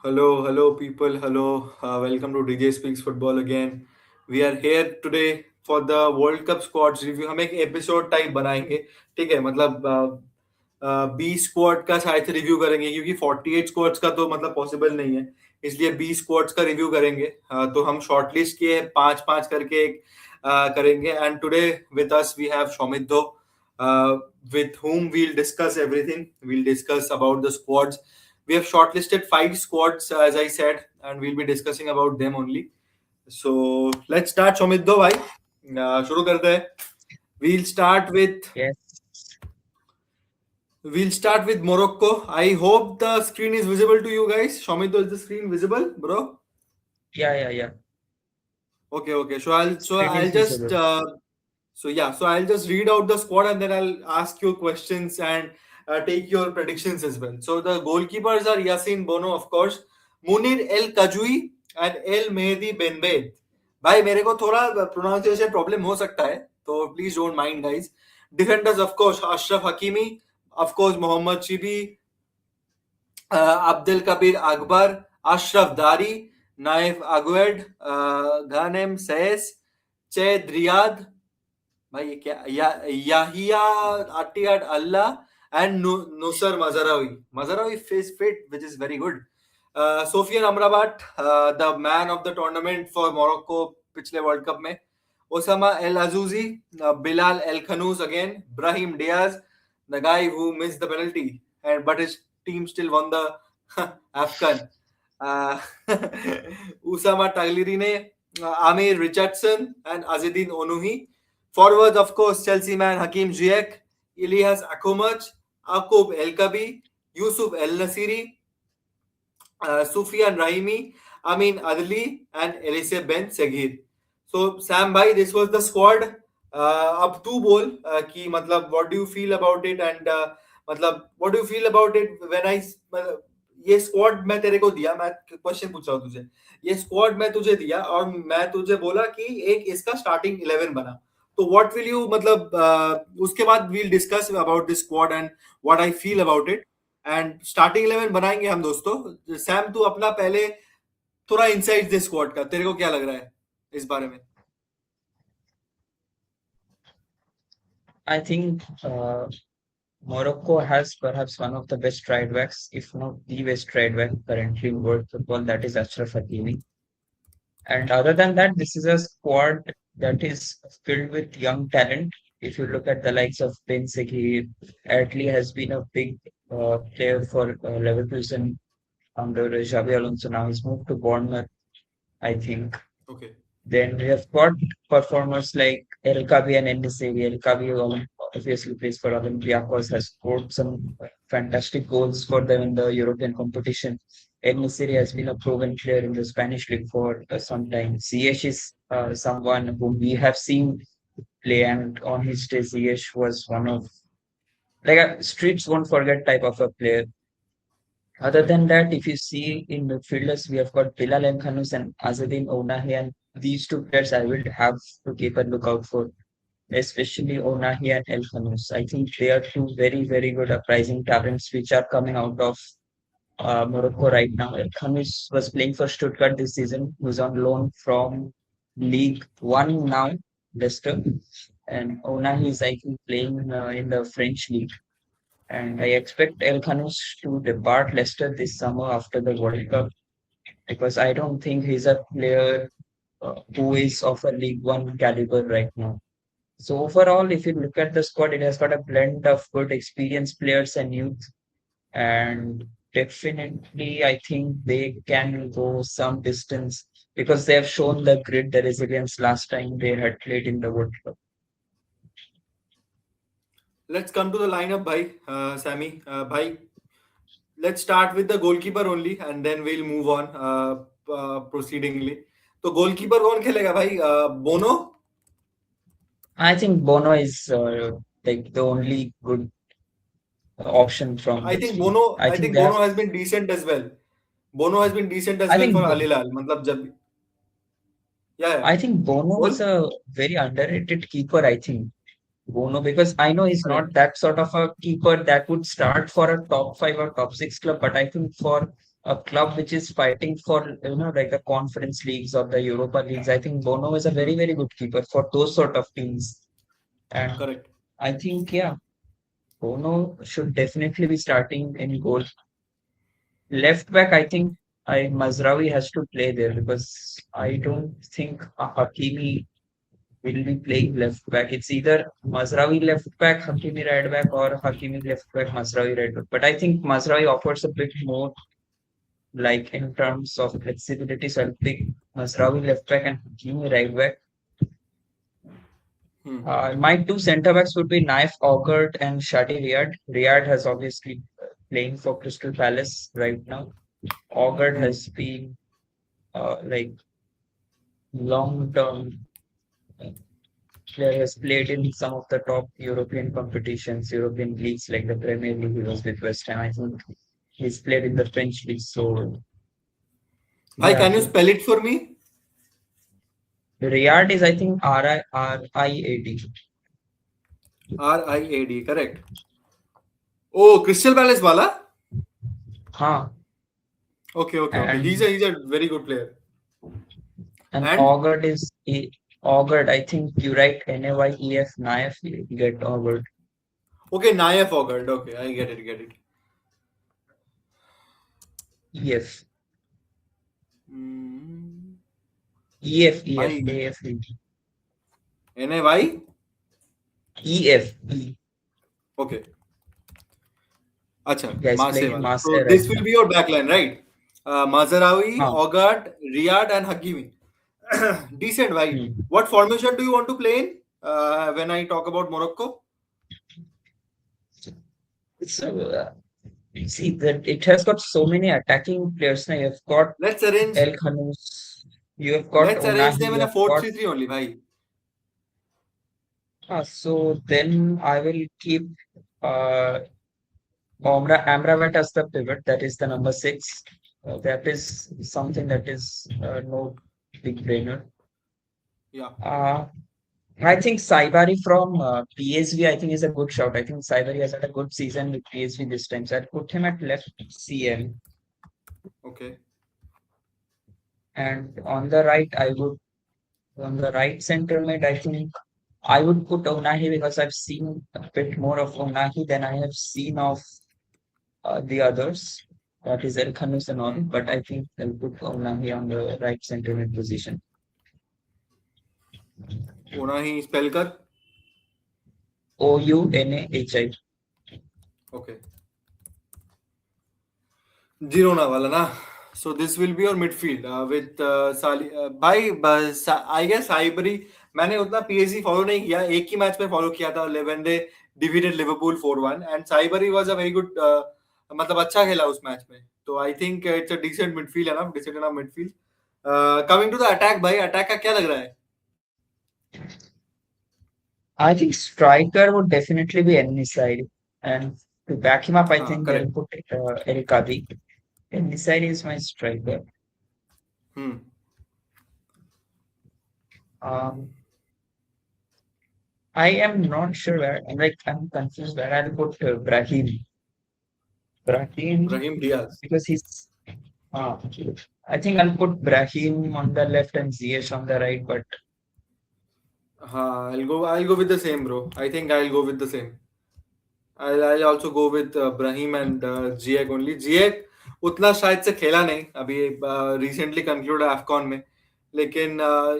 Hello, people. Hello, welcome to DJ Speaks Football again. We are here today for the World Cup squads review. हम एक episode type बनाएंगे, ठीक है? मतलब 20 squad का शायद से रिव्यू करेंगे क्योंकि 48 स्क्वाड्स का तो मतलब पॉसिबल नहीं है, इसलिए 20 स्क्वाड्स का रिव्यू करेंगे। तो हम शॉर्टलिस्ट किए पांच पांच करके एक करेंगे। And today with us we have Shoumiddo, with whom we'll discuss everything. We'll discuss about the squads. We have shortlisted 5 squads, as I said, and we'll be discussing about them only. So let's start, Shomiddo bhai. शुरू करते हैं. We'll start with Yes. we'll start with Morocco. I hope the screen is visible to you guys. Shomiddo, is the screen visible, bro? Yeah. Okay. So I'll so Screen I'll is just visible. so I'll just read out the squad and then I'll ask you questions and take your predictions as well. So the goalkeepers are Yasin Bono, of course, Munir El Kajui and El Mehdi Benbed. भाई मेरे को थोड़ा pronunciation problem हो सकता है तो please don't mind guys. Defenders of course Achraf Hakimi, of course Mohammed Chibi, Abdelkabir अकबर, Achraf Dari, Nayef Aguerd, Ghanem Saiss, Chadi Riad, भाई ये क्या Yahia Attiyat Allah and Noussair Mazraoui face fit which is very good. Sofyan Amrabat, the man of the tournament for Morocco पिछले world cup में, Oussama El Azzouzi, Bilal El Khannouss again, Brahim Diaz, the guy who missed the penalty and but his team still won the AFCON, Ousama टागलिरी, Amir Richardson and Azzedine Ounahi. Forwards, of course, Chelsea man Hakim Ziyech, Ilyas Akomach, Akub El Kabi, Yusuf El Nasiri, Sufyan Rahimi, Amin Adli, and Elise Ben Segir. So, Sam bhai, this was the squad. अब तू बोल कि मतलब what do you feel about it and मतलब what do you feel about it when I ये squad मैं तेरे को दिया, मैं क्वेश्चन पूछ रहा हूँ तुझे. ये स्क्वाड मैं तुझे दिया और मैं तुझे बोला कि एक इसका स्टार्टिंग 11 बना, तो व्हाट विल यू मतलब उसके बाद we'll discuss about this squad and what I feel about it and starting 11 बनाएंगे हम दोस्तों. सैम तू अपना पहले थोड़ा इनसाइट दिस स्क्वाड का, तेरे को क्या लग रहा है इस बारे में? I think Morocco has perhaps one of the best right backs, if not the best right back currently in world football, that is Achraf Hakimi. And other than that, this is a squad that is filled with young talent. If you look at the likes of Ben Seghir, Adli has been a big player for Leverkusen under Xabi Alonso. Now he's moved to Bournemouth, I think. Okay. Then we have got performers like El Kabi and Enesiri. El Kabi obviously plays for Olympiacos, has scored some fantastic goals for them in the European competition. Enesiri has been a proven player in the Spanish league for some time. Ziyech is someone whom we have seen play, and on his day, Ziyech was one of like a streets won't forget type of a player. Other than that, if you see in midfielders, we have got Bilal Mkhanous and Azadin Onahi, and these two players I will have to keep a lookout for, especially Onahi and El Khanous. I think they are two very good uprising talents which are coming out of Morocco right now. El Khanous was playing for Stuttgart this season, who's on loan from League One now, Leicester, and Onahi is I think playing in the French league. And I expect El Khanous to depart Leicester this summer after the World Cup because I don't think he's a player who is of a League One caliber right now. So overall, if you look at the squad, it has got a blend of good experienced players and youth, and definitely I think they can go some distance because they have shown the grit, the resilience last time they had played in the World Cup. Let's come to the lineup, bhai. Sammy, bhai, let's start with the goalkeeper only and then we'll move on proceedingly. तो goalkeeper कौन खेलेगा भाई? बोनो? I think Bono is like the only good option from I this think team. Bono. I I think think they have. Bono has been decent as well. Bono has been decent as I well think for Al Hilal. मतलब जब yeah. I think Bono बोल. is a very underrated keeper. I think Bono because I know he's Correct. not that sort of a keeper that would start for a top 5 or top 6 club, but I think for a club which is fighting for, like the conference leagues or the Europa leagues. I think Bono is a very, Hmm. very good keeper for those sort of teams. And Correct. I think, yeah, Bono should definitely be starting in goal. Left back, I think Mazraoui has to play there because I don't think Hakimi will be playing left back. It's either Mazraoui left back, Hakimi right back, or Hakimi left back, Mazraoui right back. But I think Mazraoui offers a bit more, like in terms of flexibility. So I'll pick Mazraoui left back and Hakimi right back. Hmm. My two centre backs would be Naif Augert and Shadi Riyad. Riyad has obviously playing for Crystal Palace right now. Augert Hmm. has been like long term player, has played in some of the top European competitions, European leagues like the Premier League. He was with West Ham. I think he's played in the French league. So Bhai, yeah, I can you think spell it for me? Riyad is, I think, Riad. Riad, correct. Oh, Crystal Palace wala? Huh. Okay, okay, okay. He's a And he's a very good player. and And Augert is Augert. I think you write Nayef, Naif, you get Augert. okay, Naya forgot. Okay, I get it. EF. Hmm. EF, EF, Bhai, AF, Nay. EF. Okay. Acha, Yeah, he's Marseille playing in wala. So Marseille right this will now. be your backline, right? Mazarawi, Huh. Ogad, Riyad, and Hakimi. Decent, right? Hmm. What formation do you want to play in when I talk about Morocco? So see that it has got so many attacking players now. You've got Let's arrange. El Khanous, you have got Let's arrange Unahi, them you in a have four got. three three only, bhai. So then I will keep uh, Amrabat as the pivot. That is the number six. That is something that is no big brainer. Yeah. Uh, I think Saibari from PSV, I think, is a good shout. I think Saibari has had a good season with PSV this time. So I'd put him at left CM. Okay. And on the right center mid, I think I would put Unahi because I've seen a bit more of Unahi than I have seen of the others. That is El Khanous and all. Hmm. But I think I'll put Unahi on the right center mid position. Unahi spell kar. Ounahi. Okay. Girona wala na. So this will be your midfield with Sali. I guess Saibri. मैंने उतना PSG follow नहीं किया एक ही match में follow किया था when they defeated Liverpool 4-1 and Saibri was a very good मतलब अच्छा खेला उस मैच में तो I think it's a decent midfield है ना decent enough midfield coming to the attack भाई attack का क्या लग रहा है I think striker would definitely be Nisari. And to back him up, I हाँ think I'll correct put El Kadi. Nisari is my striker. hmm Um, I am not sure where. I'm confused where I'll put Brahim. Brahim Brahim Diaz because he's. Uh, I think I'll put Brahim on the left and Ziyech on the right. But हाँ I'll go with the same bro I think I'll go with the same I'll also go with Brahim and Ziyech only. Ziyech उतना शायद से खेला नहीं अभी recently conclude है अफकॉन में लेकिन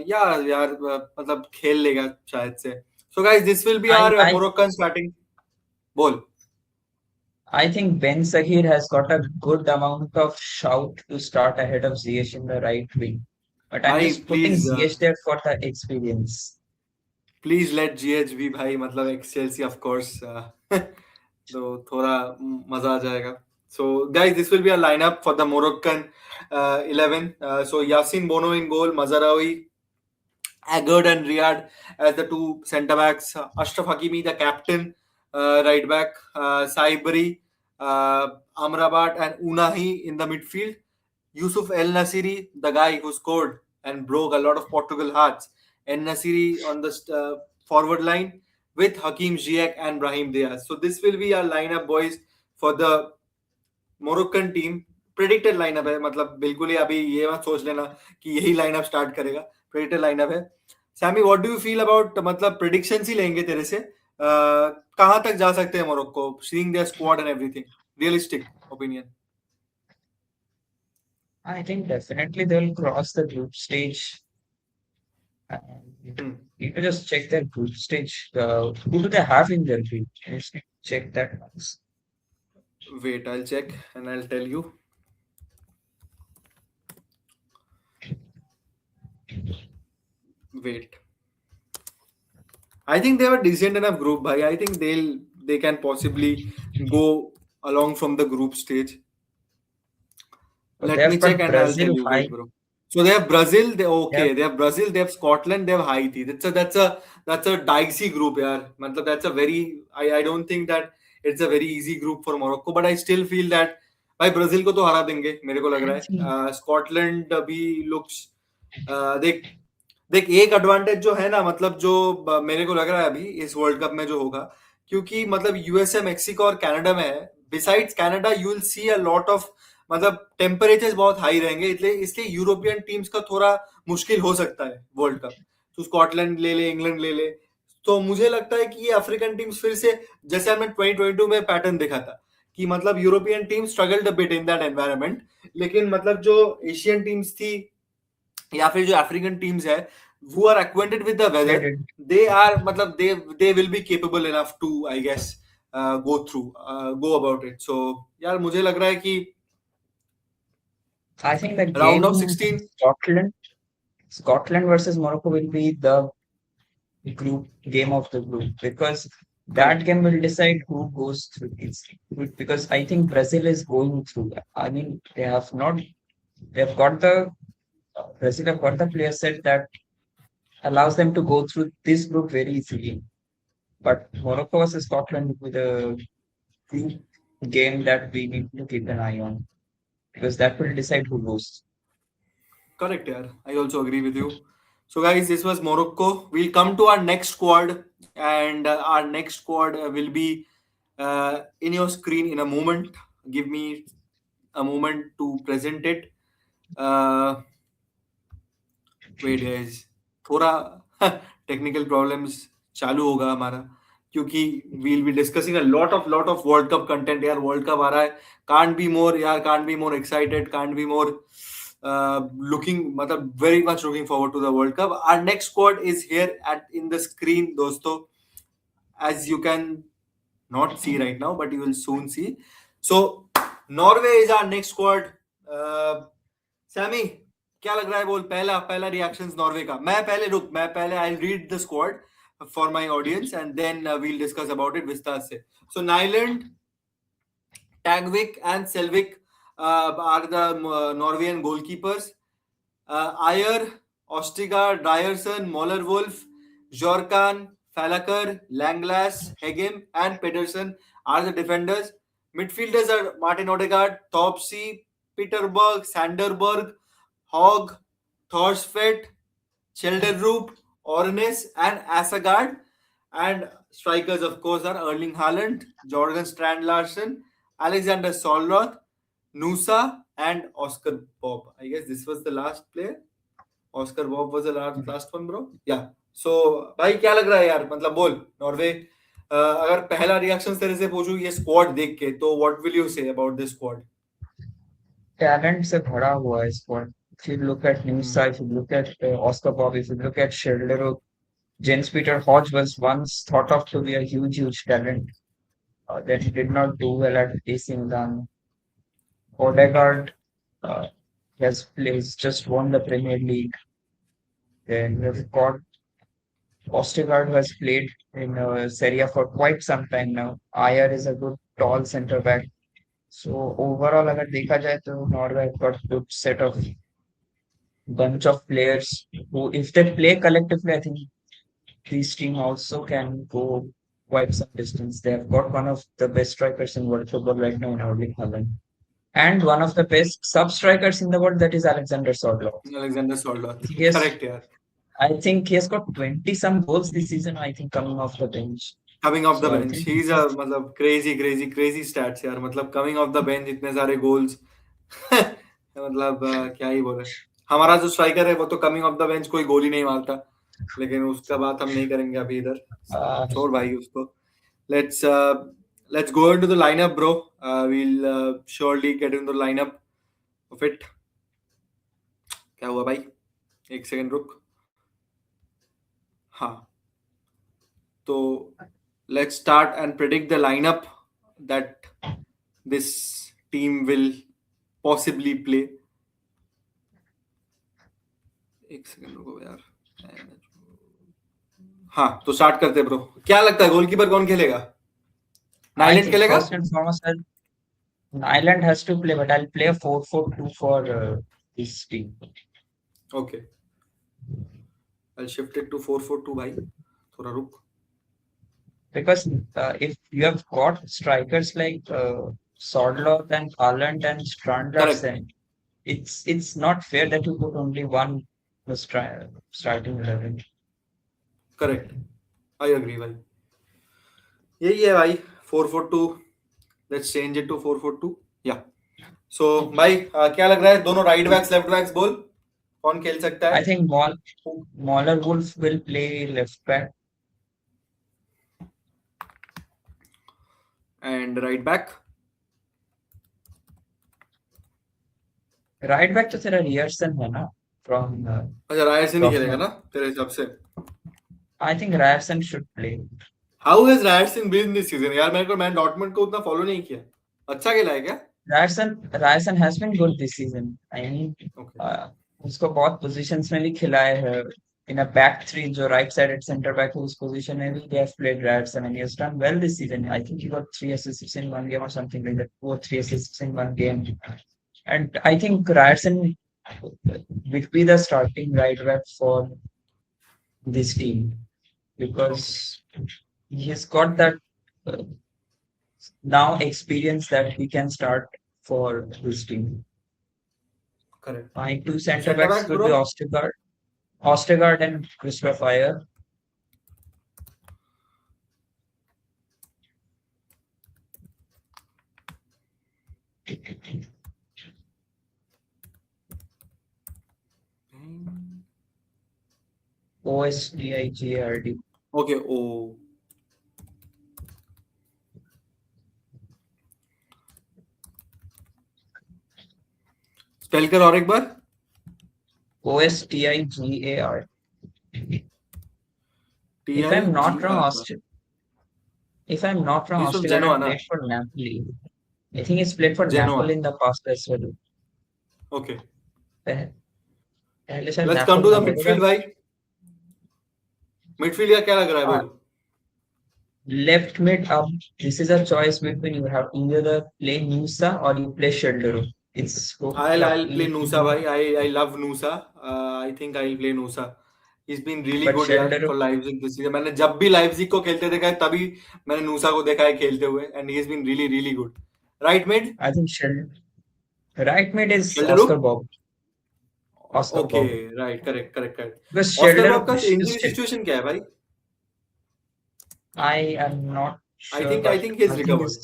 यार मतलब खेल लेगा शायद से so guys this will be I our I Moroccan starting बोल I think Ben Sahir has got a good amount of shout to start ahead of Ziyech in the right wing. But I'm भाई just putting please Ziyech there for the experience. Please let GH भी भाई मतलब एक्सचेल्सी of course तो थोड़ा मजा आ जाएगा so guys this will be a lineup for the Moroccan 11 so Yassine Bounou in goal Mazraoui Agard and Riyad as the two centre backs, Ashraf Hakimi, the captain, right back, Saibri, Amrabat, and Unahi in the midfield. Yusuf El Nasiri, the guy who scored and broke a lot of Portugal hearts. El Nasiri on the forward line with Hakim Ziyech and Brahim Diaz. So this will be our lineup, boys, for the Moroccan team. Predicted lineup है, मतलब बिल्कुल ही अभी ये मत सोच लेना कि यही लाइनअप स्टार्ट करेगा, प्रेडिक्टेड लाइनअप है। Sammy, what do you feel about, मतलब प्रेडिक्शंस ही लेंगे तेरे से, कहाँ तक जा सकते हैं Morocco, seeing their squad and everything, realistic opinion? I think definitely they'll cross the group stage. And you can just check their group stage. Who do they have in their group? Just check that once. Wait, I'll check and I'll tell you. Wait. I think they have a decent enough group, bhai. I think they can possibly go along from the group stage. They Let me have check got and I'll tell Brazil you. high. Wait, bro. So they have Brazil. They They have, okay. They have Brazil. They have Scotland. They have Haiti. That's a dicey group, yeah. Matlab, that's a very. I don't think that it's a very easy group for Morocco. But I still feel that भाई Brazil को तो हरा देंगे, मेरे को लग रहा I think है। स्कॉटलैंड भी लुक्स, देख देख एक एडवांटेज जो है ना, मतलब जो मेरे को लग रहा है अभी इस वर्ल्ड कप में जो होगा, क्योंकि मतलब यूएसए, मेक्सिको और कनाडा में है। Besides Canada you will see a lot of, मतलब टेम्परेचर्स बहुत हाई रहेंगे, इसलिए इसलिए यूरोपियन टीम्स का थोड़ा मुश्किल हो सकता है वर्ल्ड कप। तो स्कॉटलैंड ले ले, इंग्लैंड ले ले, तो मुझे लगता है कि ये अफ्रीकन टीम्स फिर से, जैसे हमने 2022 में पैटर्न देखा था कि मतलब European team struggled a bit in that environment, लेकिन मतलब जो एशियन टीम्स थी या फिर जो अफ्रीकन टीम्स है, who are acquainted with the they weather, did. they are, मतलब they will be capable enough to, I guess, go about it. So यार मुझे लग रहा है कि I think the round of game 16। Scotland versus Morocco will be the group game of the group because that correct. game will decide who goes through this. Because I think Brazil is going through. I mean, they've got the Brazil have got the player set that allows them to go through this group very easily. But Morocco versus Scotland will be the group game that we need to keep an eye on because that will decide who goes. Correct, yeah. I also agree with you. So, guys, this was Morocco. We'll come to our next squad, and our next squad will be in your screen in a moment. Give me a moment to present it. Uh, Wait, guys, थोड़ा technical problems चालू होगा हमारा, क्योंकि we'll be discussing a lot of world cup content यार। World cup आ रहा है, can't be more यार, can't be more excited, can't be more looking, मतलब very much looking forward to the world cup. Our next squad is here at in the screen दोस्तों, as you can not see right now, but you will soon see. So Norway is our next squad. Sammy, क्या लग रहा है, बोल, पहला पहला reactions Norway का। मैं पहले I read the squad for my audience and then we'll discuss about it विस्तार से। सो नाइलैंड, Tagvik and Selvik are the Norwegian goalkeepers. Ayer, Ostiga, Ryerson, Mollerwolf, Jorkan, Falakar, Langlass, Hegem, and Pedersen are the defenders. Midfielders are Martin Odegaard, Topsy, Peterberg, Sanderberg, Hogg, Thorsfeld, Chelderroop, Ornes, and Asagard. And strikers, of course, are Erling Haaland, Jorgen Strand Larsen, Alexander Solroth, Nusa, and Oscar Bob. I guess this was the last player. Oscar Bob was the last one, bro. Yeah. So, भाई क्या लग रहा है यार, मतलब बोल, Norway, अगर पहला रिएक्शन तेरे से पूछूं ये स्क्वाड देख के, तो what will you say about this squad? Talent से भरा हुआ है squad. If you look at Nusa, if you look at Oscar Bob, if you look at Sheldero, Jens Peter Hodge was once thought of to be a huge talent. That he did not do well at AC Milan. Odegaard uh, has just won the Premier League. Then we've got Ostergaard who has played in Serie A for quite some time now. Ayer is a good tall centre back. So overall, अगर देखा जाए तो Norway have got good set of bunch of players who, if they play collectively, I think this team also can go quite some distance. They have got one of the best strikers in world football right now in Erling Haaland, and one of the best sub strikers in the world, that is Alexander Sorloth. Alexander Soldat. He has, Correct, yeah. I think he has got 20 some goals this season, I think, coming off the bench. Coming of the So I bench think he is अ, मतलब crazy crazy crazy stats यार, मतलब coming of the bench इतने सारे goals, मतलब क्या ही बोले। हमारा जो स्ट्राइकर है वो तो कमिंग ऑफ द बेंच कोई गोल ही नहीं मारता, लेकिन उसका बात हम नहीं करेंगे अभी इधर। Uh, छोड़ भाई उसको। Let's let's go into the lineup bro. We'll surely get in the lineup of it. क्या हुआ भाई? एक सेकंड रुक। हाँ, तो let's start and predict the lineup that this team will possibly play. एक सेकंड रुको यार। हाँ, तो स्टार्ट करते हैं ब्रो। क्या लगता है गोलकीपर कौन खेलेगा? I नाइलैंड think खेलेगा? first and foremost, Ireland has to play, but I'll play a 4-4-2 for this team. Okay, I shift it to 4-4-2 भाई। थोड़ा रुक। Because if you have got strikers like Sordloth and Haaland and correct, Strandlarsen, it's not fair that you put only one starting 11. Correct, I agree भाई। यही है भाई, 4-4-2। Let's change it to 4-4-2। या सो भाई, क्या लग रहा है दोनों राइट बैक्स लेफ्ट बैक्स बोल, कौन खेल सकता है? I think Mauler Wolf will play left back. And right back? Right back तो तेरा Ryerson है ना from अच्छा, राय से नहीं खेलेगा Dortmund. ना तेरे हिसाब से? I think Ryerson should play. How has Ryerson been this season यार? मैंने डॉर्टमुंड को उतना फॉलो नहीं किया। अच्छा खेला है क्या? Ryerson has been good this season. I mean, okay, uh, उसको बहुत positions में भी खिलाए हैं. In a back three, जो right sided center back whose position में भी they have played Ryerson and he has done well this season. I think he got 3 assists in one game or something like that. 2 or 3 assists in one game. And I think Ryerson will be the starting right back for this team okay, because he has got that uh, now experience that he can start for this team. करेक्ट। My two center centre backs backs would be bro? Ostergaard and Christopher. Ostigard. Okay, ओ spell कर और एक बार। Ostigard. T If I I'm G not wrong, R If I'm not wrong, is from Ostergaard Genoa had ना? played for Napoli. I think he's played for Genoa, Napoli in the past as well. Okay. पह- पहले शायद let's come Napoli to में the खेला था. Midfield भाई। Midfield का क्या लग रहा है हाँ, बोल? left mid up. This is a choice between you have to either play Nusa or you play Sheldon. It's totally up I'll to play you to Nusa do. bhai. I love Nusa. I think I'll play Nusa. He's been really But good यार Sheldon, for Leipzig this season. मैंने जब भी Leipzig को खेलते देखा है तभी मैंने नूसा को देखा है खेलते हुए, and he's been really really good. Right mid? I think Sheldon. Right mid is Sheldon? Oscar Bob. Oscar Bob. Okay, right, correct, correct, correct. Because Oscar Sheldon, Bob का injury situation क्या है भाई? I am not I sure, think I but think he's recovered.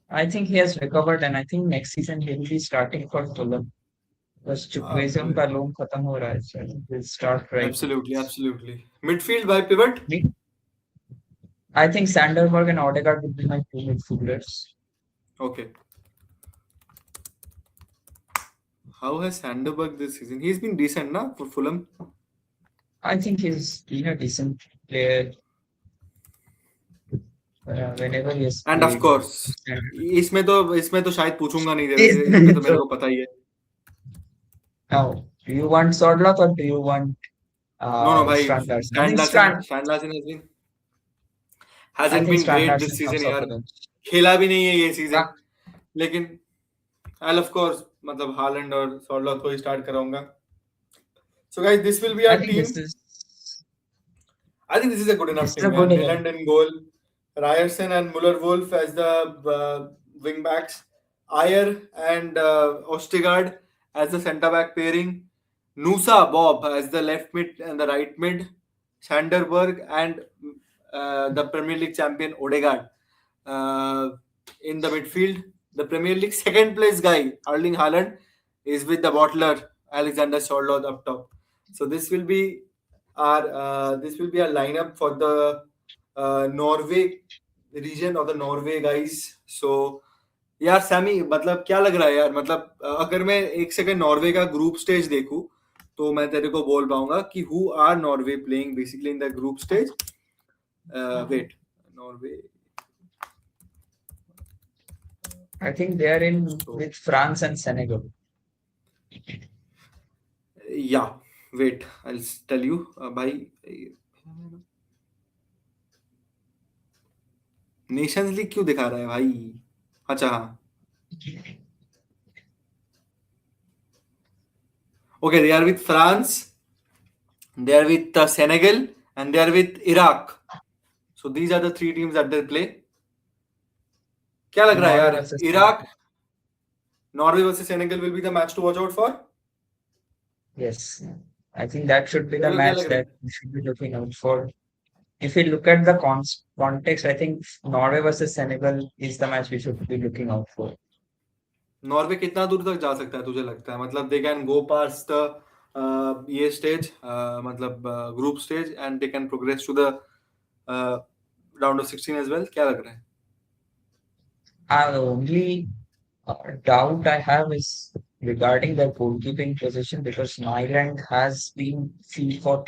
I think he has recovered, and I think next season he will be starting for Fulham. बस चुकवेज़म का loan खत्म हो रहा है, so he'll start right. Absolutely, absolutely. Midfield by pivot? I think Sanderberg and Odegaard would be my two midfielders. Okay. How has Sanderberg this season? He's been decent na for Fulham. I think he's been a decent player whenever he has end of played. Course इसमें तो शायद पूछूंगा नहीं तेरे से, इसमें तो मेरे So को पता ही है। now, do you want Sordloth or do you want no no भाई, Strand Larsen? Strand Larsen, Strand Larsen I hasn't think been Strand great this Larsen season comes off यार। the bench. खेला भी नहीं है ये सीजन, Ah, लेकिन I of course मतलब Haaland और सॉर्लॉथ को ही स्टार्ट कराऊंगा। So guys, this will be I our think team. I think this is a good this enough is a team, good man. eleven. Haaland in goal, Ryerson and Muller-Wolf as the wing backs, Ayer and Ostigard as the centre back pairing, Nusa Bob as the left mid and the right mid, Sanderberg and the Premier League champion Odegaard uh, in the midfield. The Premier League second place guy, Erling Haaland, is with the bottler Alexander Sørloth up top. So this will be our lineup for the Norway region of the Norway guys. So यार Sami मतलब क्या लग रहा है यार मतलब अगर मैं एक सेकंड नॉर्वे का ग्रुप स्टेज देखूं तो मैं तेरे को बोल पाऊंगा कि who are Norway playing basically in the group stage wait Norway I think they are in तो with France and Senegal. या वेट आई टेल यू भाई नेशंस लीग क्यों दिखा रहा है भाई अच्छा हाँ okay they are with France they are with Senegal and they are with Iraq so these are the three teams that they play क्या लग रहा है Norway यार versus Iraq Senegal. Norway versus Senegal will be the match to watch out for Yes, I think that should be the तेरे को क्या match लग रहा that है we should be looking out for. If we look at the context, I think Norway versus Senegal is the match we should be looking out for. Norway कितना दूर तक जा सकता है तुझे लगता है मतलब they can go pass the ये स्टेज मतलब group stage and they can progress to the round of 16 as well क्या लग रहा है The only doubt I have is regarding their goalkeeping position because Nyland has been seen for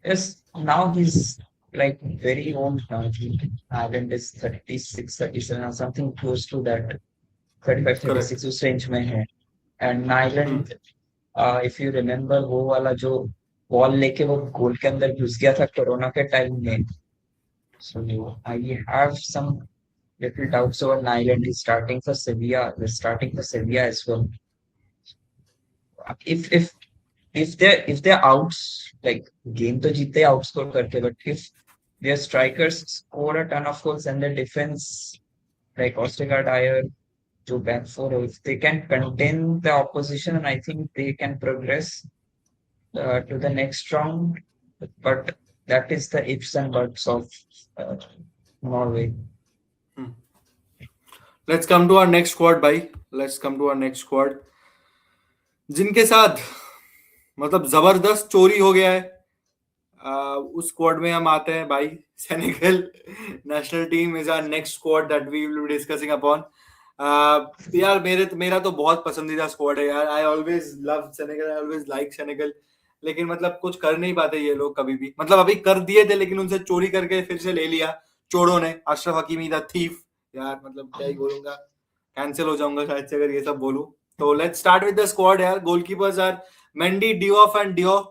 yes now he's like very old now. Nyland is 36, 37 or something close to that 35, correct 36 उस range में है. And hmm Nyland if you remember वो वाला जो ball लेके वो गोल के अंदर घुस गया था कोरोना के टाइम में so I have some little doubts over Nyland. He's starting for Sevilla. We're starting for Sevilla as well. If they're outs like game तो जीतते outscore करके but if their strikers score a ton of goals and their defense like Ostergaard Ayer जो back four if they can contain the opposition and I think they can progress to the next round, but that is the ifs and buts of uh, Norway. Let's come to our next squad भाई let's come to our next squad जिनके साथ मतलब जबरदस्त चोरी हो गया है उस स्क्वाड में हम आते हैं भाई Senegal national team is our next squad that we will be discussing upon यार मेरा तो बहुत पसंदीदा स्क्वाड है यार I always love Senegal I always like Senegal लेकिन मतलब कुछ कर नहीं पाते ये लोग कभी भी मतलब अभी कर दिए थे लेकिन उनसे चोरी करके फिर से ले लिया चोरों ने अशरफ हकीमी द थीफ यार मतलब क्या ही बोलूंगा कैंसिल हो जाऊंगा शायद से अगर ये सब बोलूं तो let's start with the squad यार goalkeepers are Mendy Diouf and Diaw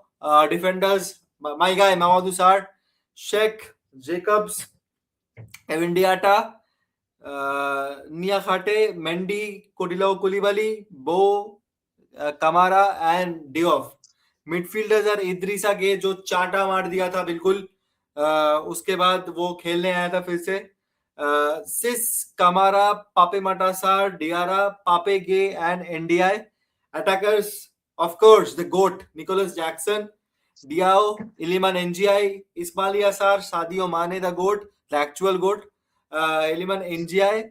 defenders my guy Mamadou Sarr, Sheikh Jacobs, Evindiata, Niakate, Mendy, Kodilao Koulibaly, Bo, Kamara and Diouf. Midfielders are Idrissa के जो चाटा मार दिया था बिल्कुल उसके बाद वो खेलने आया था फिर से सिस कमारा पापे Matar Sarr Diarra Pape Gueye and Ndiaye attackers of course the goat Nicolas Jackson Diao, Iliman NGI, Ismail Assar, Sadio Mane, the GOAT, the actual GOAT, Iliman NGI,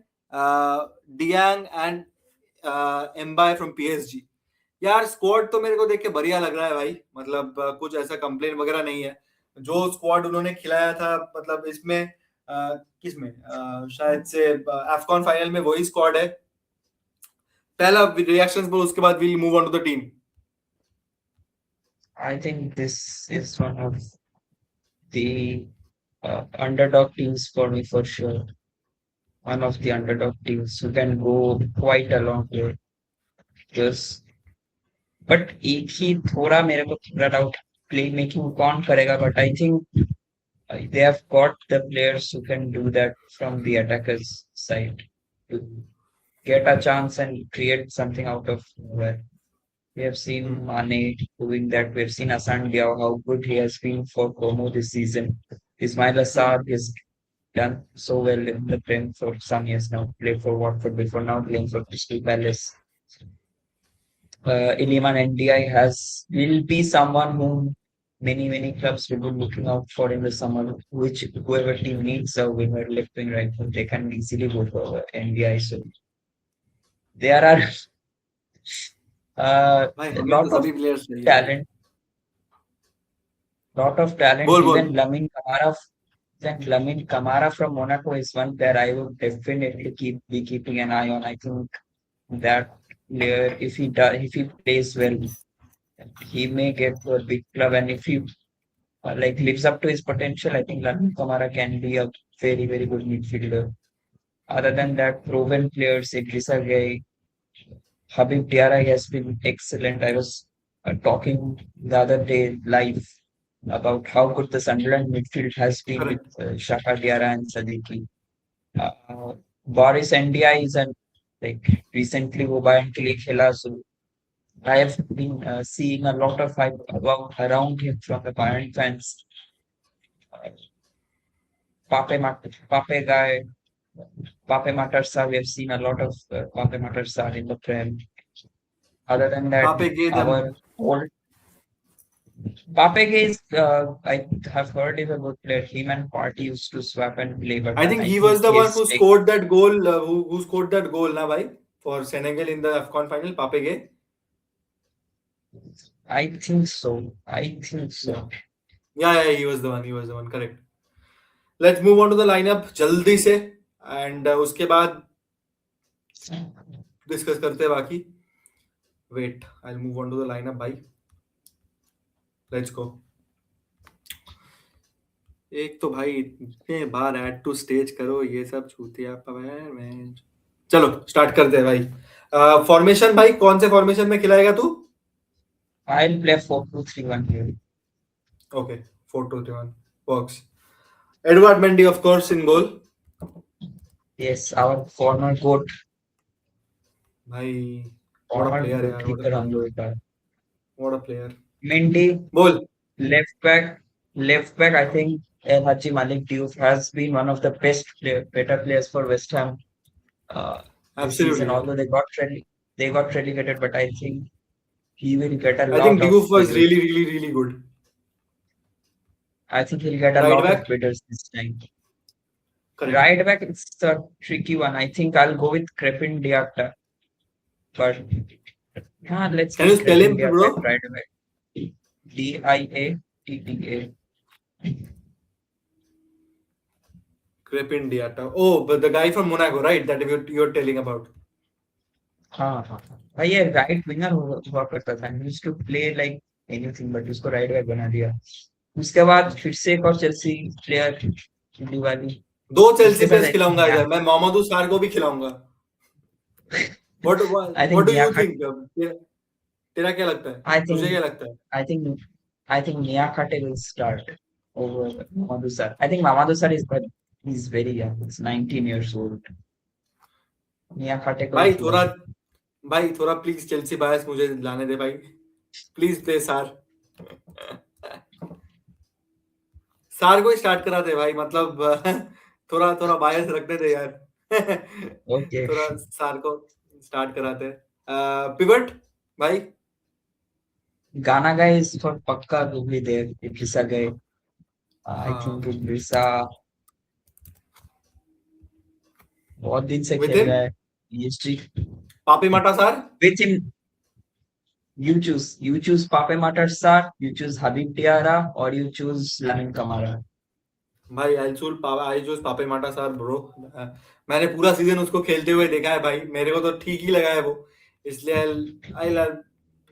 Diang and Mbaye from PSG. यार squad तो मेरे को देख के बढ़िया लग रहा है भाई मतलब कुछ ऐसा कंप्लेन वगैरह नहीं है जो स्क्वाड उन्होंने खिलाया था मतलब इसमें किसमें शायद से अफकॉन फाइनल में वही स्क्वाड है पहला रिएक्शंस बोल उसके बाद we'll move on to the team I think this is one of the underdog teams for me for sure. One of the underdog teams who can go quite a long way. Just but एक ही थोड़ा मेरे को थोड़ा doubt play making कौन करेगा but I think they have got the players who can do that from the attackers side to get a chance and create something out of nowhere. We have seen Mane doing that. We've seen Asan Diao, how good he has been for Como this season. Ismail Assar has done so well in the Prem for some years now. Played for Watford before now playing for Crystal Palace. Iliman NDI will be someone whom many clubs will be looking out for in the summer. Which whoever team needs a winger left wing right wing, they can easily go for NDI. So there are भाई a हमें तो lot of सभी players चाहिए भाई. talent, lot of talent. बोल बोल. Even Lamine Camara from Monaco is one player I would definitely be keeping an eye on. I think that player, if he plays well, he may get to a big club, and if he like lives up to his potential, I think Lamine Camara can be a very good midfielder. Other than that, proven players, Idrissa Gueye, Habib Diarra has been excellent. I was talking the other day live about how good the Sunderland midfield has been with Correct. Shaka Diarra and Sadiki. Boris NDI is an like recently वो Bayern के लिए खेला, so I have been seeing a lot of hype about around him from the Bayern fans. Uh, Pape guy, Pape Matarsa, we have seen a lot of Pape Matarsa in the Prem. Other than that, पापे के दम. our old Pape is, I have heard is a good player. Him and Party used to swap and play, but I think I he think was the one his who take, scored that goal. Who scored that goal, na bhai, for Senegal in the AFCON final. Pape Gueye. I think so. I think Yeah. so. Yeah, he was the one. He was the one. Correct. Let's move on to the lineup जल्दी से, and उसके बाद discuss करते हैं बाकी. Wait, I'll move on to the lineup, भाई. Let's go. एक तो भाई इतने बार ऐड टू स्टेज करो ये सब छूतिया पवार मैं. चलो स्टार्ट करते हैं भाई. फॉर्मेशन भाई कौन से फॉर्मेशन में खिलाएगा तू? I'll play 4-2-3-1 here. Okay, 4-2-3-1 works. Edward Mendy, of course, in goal. Yes, our former goat, भाई what a former player यार, what a goalkeeper on player, the right. what a player. Mendy, बोल. left back, left back. I think El Hadji Malik Diouf has been one of the better players for West Ham this season. Absolutely. Although they got relegated, but I think he will get a I think lot of Diouf was bidders. really good. I think he'll get a Right lot of back. bidders this time. Correct. Right back, it's a tricky one. I think I'll go with Crepin Diatta, but let's Can you keep spell Crepin him, Diatta bro? at right back. Diatta. Crepin Diatta. Oh, but the guy from Monaco, right? That you're telling about. हाँ भाई ये right winger हुआ करता था, used to play like anything, but उसको right back बना दिया. उसके बाद फिर से एक और चेल्सी प्लेयर दिवाली. दो उसके चेल्सी साथ प्लेयर्स आई थिंक खिलाऊंगा इधर. मैं मोहम्मद सार को भी खिलाऊंगा. आई What think do you think? तेरा क्या लगता है? आई तुझे क्या थिंक लगता है? आई think I think Niakate will start over Mamadou Sarr. I think Mamadou Sarr is very young. It's 19 years old. Niakate को ही भाई खिलाओ. थोड़ा भाई थोड़ा प्लीज चेल्सी बायस मुझे लाने दे भाई. प्लीज प्ले सार. सार को ही स्टार्ट करा दे भाई. मतलब थोड़ा थोड़ा बायस रखने दे यार. Okay. थोड़ा सार को स्टार्ट कराते हैं. पिवट भाई. Ghana guy is for पक्का will be there. Idrissa guy. I think हाँ. Idrissa बहुत दिन से With खेल रहा him, है. ESG. पापी माटा सार. With him, you choose. You choose Pape Matar Sarr, you choose Habib Diarra, or you choose Lamine Camara. भाई आई चूज पापे माटा सार ब्रो. मैंने पूरा सीजन उसको खेलते हुए देखा है भाई. मेरे को तो ठीक ही लगा है वो. इसलिए I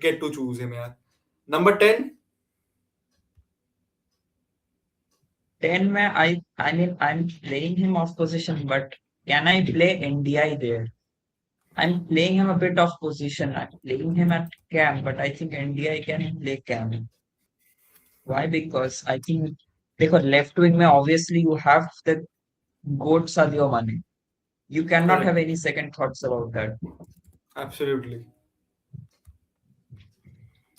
get to choose him यार. नंबर 10. 10 में I mean I'm playing him off position, but can I play NDI there? I'm playing him a bit off position. I'm playing him at cam, but I think NDI can play cam. Why? Because I think because left wing में obviously you have the goat Sadio Mane. You cannot have correct. any second thoughts about that. Absolutely.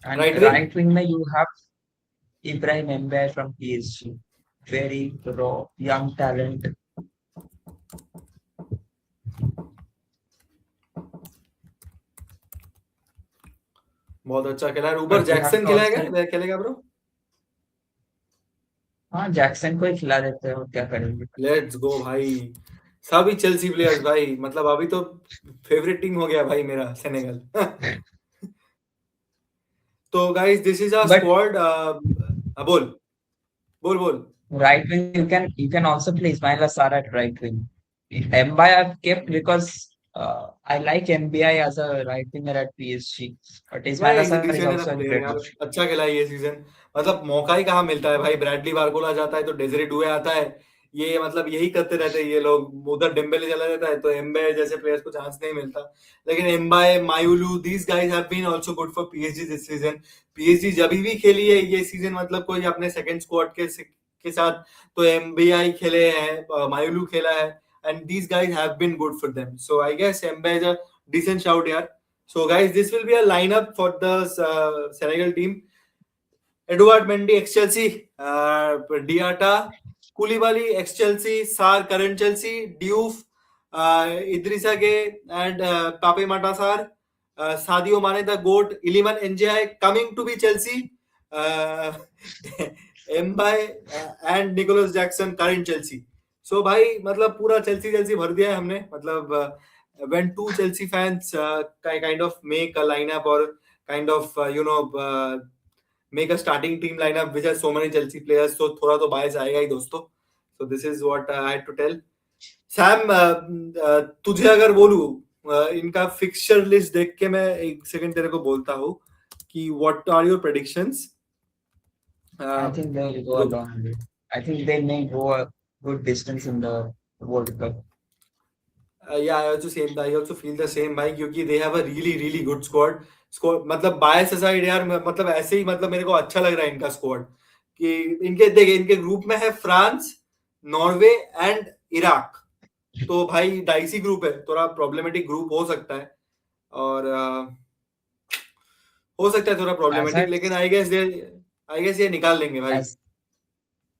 And right wing. right wing में you have Ibrahim Mbaye from PSG. Very raw, young talent. बहुत अच्छा खेला है. ऊपर But you have Jackson to also खेलेगा bro. हाँ Jackson को ही खिला देते हैं और क्या करेंगे. लेट्स गो भाई. सभी चेल्सी प्लेयर्स भाई, मतलब अभी तो फेवरेट टीम हो गया भाई मेरा सेनेगल। तो guys this is our But squad. बोल बोल बोल। right wing, you can also play Ismail Assar at right wing. Mbai I've kept because I like MBI as a right winger at PSG, but Yeah, Ismail he's a Assar is decent also enough a player great यार, option. अच्छा खेला है ये season. मतलब मौका ही कहाँ मिलता है भाई, ब्रैडली बारकोला जाता है तो डेजरे डुए आता है, ये मतलब यही करते रहते हैं ये लोग, उधर डेम्बेले चला जाता है तो एम्बे जैसे प्लेयर्स को चांस नहीं मिलता। लेकिन Mbaye, Mayulu, these guys have been also good for PSG this season. PSG जब भी खेली है ये सीजन, मतलब कोई अपने सेकंड स्क्वाड के साथ, तो एमबीआई खेले हैं, मायूलू खेला है, and these guys have been good for them, so I guess Mbaye is a decent shout यार। So, guys, this will be a lineup for the Senegal team. Eduard Mendy, ex-Chelsea, Diata, Koulibaly, ex-Chelsea, Sarr, current Chelsea, Diouf, Idrissa Gueye, and Pape Matar, Sadio Mane, the GOAT, Iliman Ndiaye, coming to be Chelsea, uh, Mbaye, and Nicholas Jackson, current Chelsea. So भाई मतलब पूरा Chelsea Chelsea भर दिया है हमने, मतलब when two Chelsea fans kind of make a lineup or kind of make a starting team lineup which has so many Chelsea players, so थोड़ा तो bias आएगा ही दोस्तों। So this is what I had to tell. Sam, तुझे अगर बोलूं, इनका fixture list देख के मैं एक सेकंड तेरे को बोलता हूँ कि what are your predictions I think they will go a bro. long way. I think they may go a good distance in the World Cup. Yeah, I also same. I also feel the same भाई, क्योंकि they have a really really good squad. Squad मतलब बायस aside यार, मतलब ऐसे ही, मतलब मेरे को अच्छा लग रहा है इनका स्क्वाड, कि इनके देख, इनके ग्रुप में है फ्रांस, नॉर्वे एंड इराक। तो भाई डाइसी ग्रुप है, थोड़ा प्रॉब्लमेटिक ग्रुप हो सकता है, और हो सकता है थोड़ा As प्रॉब्लमेटिक, I लेकिन आई गेस ये निकाल लेंगे भाई। as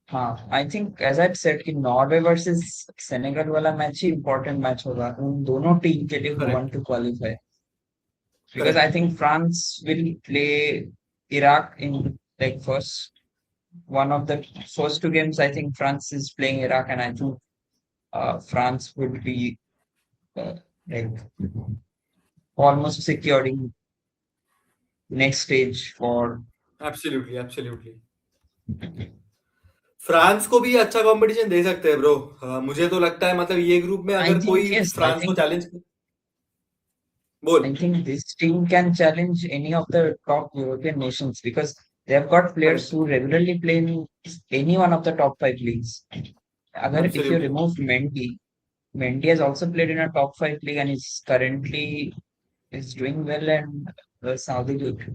हाँ, I think as I said कि नॉर्वे वर्सेस सेनेगल वाला मैच ही इम्पोर्टेंट मैच होगा उन दोनों टीम के लिए who want correct, to qualify. Because I correct. think France will play Iraq in like first one of the first two games. I think France is playing Iraq, and I think France would be uh, like almost securing next stage for. Absolutely, absolutely. France को भी अच्छा competition दे सकते हैं bro. मुझे तो लगता है, मतलब ये ग्रुप में I अगर think कोई yes. I फ्रांस को think चैलेंज, बोल। I think this team can challenge any of the top European nations because they have got players correct, who regularly play in any one of the top five leagues. Agar if you absolutely. remove Mendy has also played in a top five league and is currently is doing well and Saudi league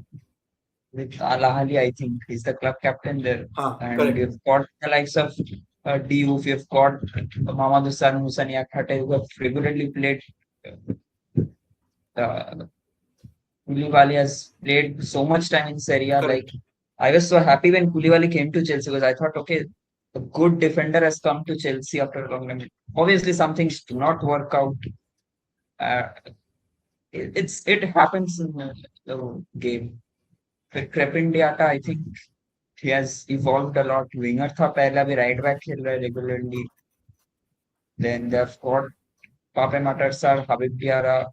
with Al Ahly. I think he's the club captain there, हाँ, and correct, you've got the likes of Diouf, you've got Mamadou Sarr, Moussa Niakhaté, who have regularly played. Uh, Koulibaly has played so much time in Serie A. Like correct. I was so happy when Koulibaly came to Chelsea because I thought, okay, a good defender has come to Chelsea after a long time. Obviously, some things do not work out. Uh, it happens in the game. फिर Krepin Diatta I think he has evolved a lot. Winger था पहला भी right back खेल रहा है regularly. Then they've got Pape Matar, Habib Diarra.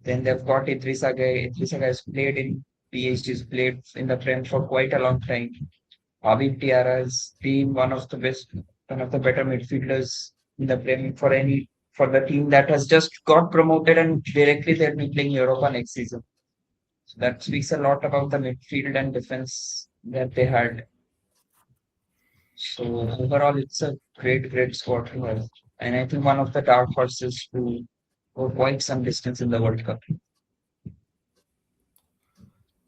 Then they've got Idrissa Gueye. Idrissa Gueye has played in PSG, has played in the Prem for quite a long time. Habib Diarra has been one of the better midfielders in the Prem for the team that has just got promoted and directly they'll be playing Europa next season. So that speaks a lot about the midfield and defense that they had. So overall, it's a great squad to have, and I think one of the dark horses to go quite some distance in the World Cup.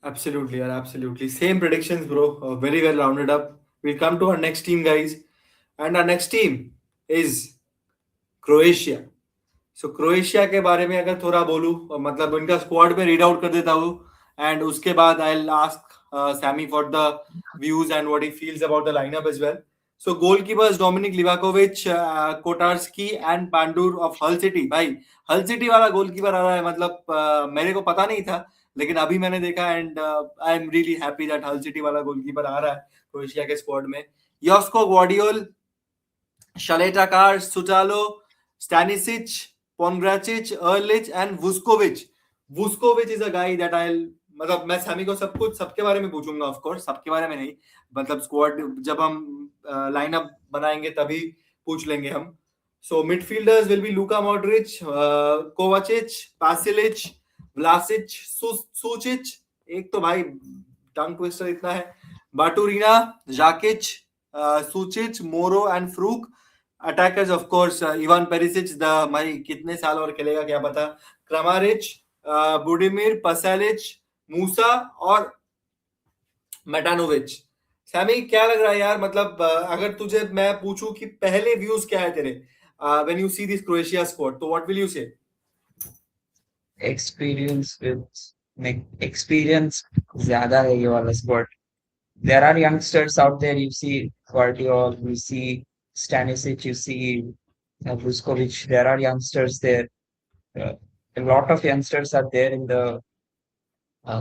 Absolutely, yeah, absolutely. Same predictions, bro. Very well rounded up. We'll come to our next team, guys. And our next team is Croatia. So Croatia के बारे में अगर थोड़ा बोलूं, मतलब उनका squad में read out कर देता हूँ, एंड उसके बाद I will ask Sammy for the views and what he feels about the lineup as well. So goalkeepers Dominik Livakovic, Kotarski and Pandur of Hull City. भाई हल सिटी वाला goalkeeper आ रहा है, मतलब मेरे को पता नहीं था, लेकिन अभी मैंने देखा, and I am really happy that हल सिटी वाला गोलकीपर आ रहा है क्रोएशिया के स्क्वाड में। योस्को ग्वाडियोल, शलेटा car, सुटालो, Stanisic, Pongracic, Erlich, and Vuskovic. Vuskovic is a guy that I'll मतलब मैं सैमी को सब कुछ सबके बारे में पूछूंगा ऑफ कोर्स सबके बारे में नहीं मतलब स्क्वाड जब हम लाइनअप बनाएंगे तभी पूछ लेंगे हम so midfielders will be Luka Modric Kovacic Pasalic Vlasic Sucic एक तो भाई टंग ट्विस्टर इतना है बाटुरिना जाकिच सूचिच मोरो and Farooq attackers of course Ivan Perisic the भाई कितने साल और खेलेगा क्या पता क्रामारिच बुडिमिर पसालिच मूसा और मेटानोविच सैमी क्या लग रहा है यार मतलब अगर तुझे मैं पूछूं कि पहले व्यूज क्या है तेरे when you see this Croatia squad तो व्हाट विल यू से Experience with experience ज्यादा है ये वाला squad. There are youngsters out there. You see Guardiola, you see Stanisic, you see Vuskovic. There are youngsters there. Uh, a lot of youngsters are there in the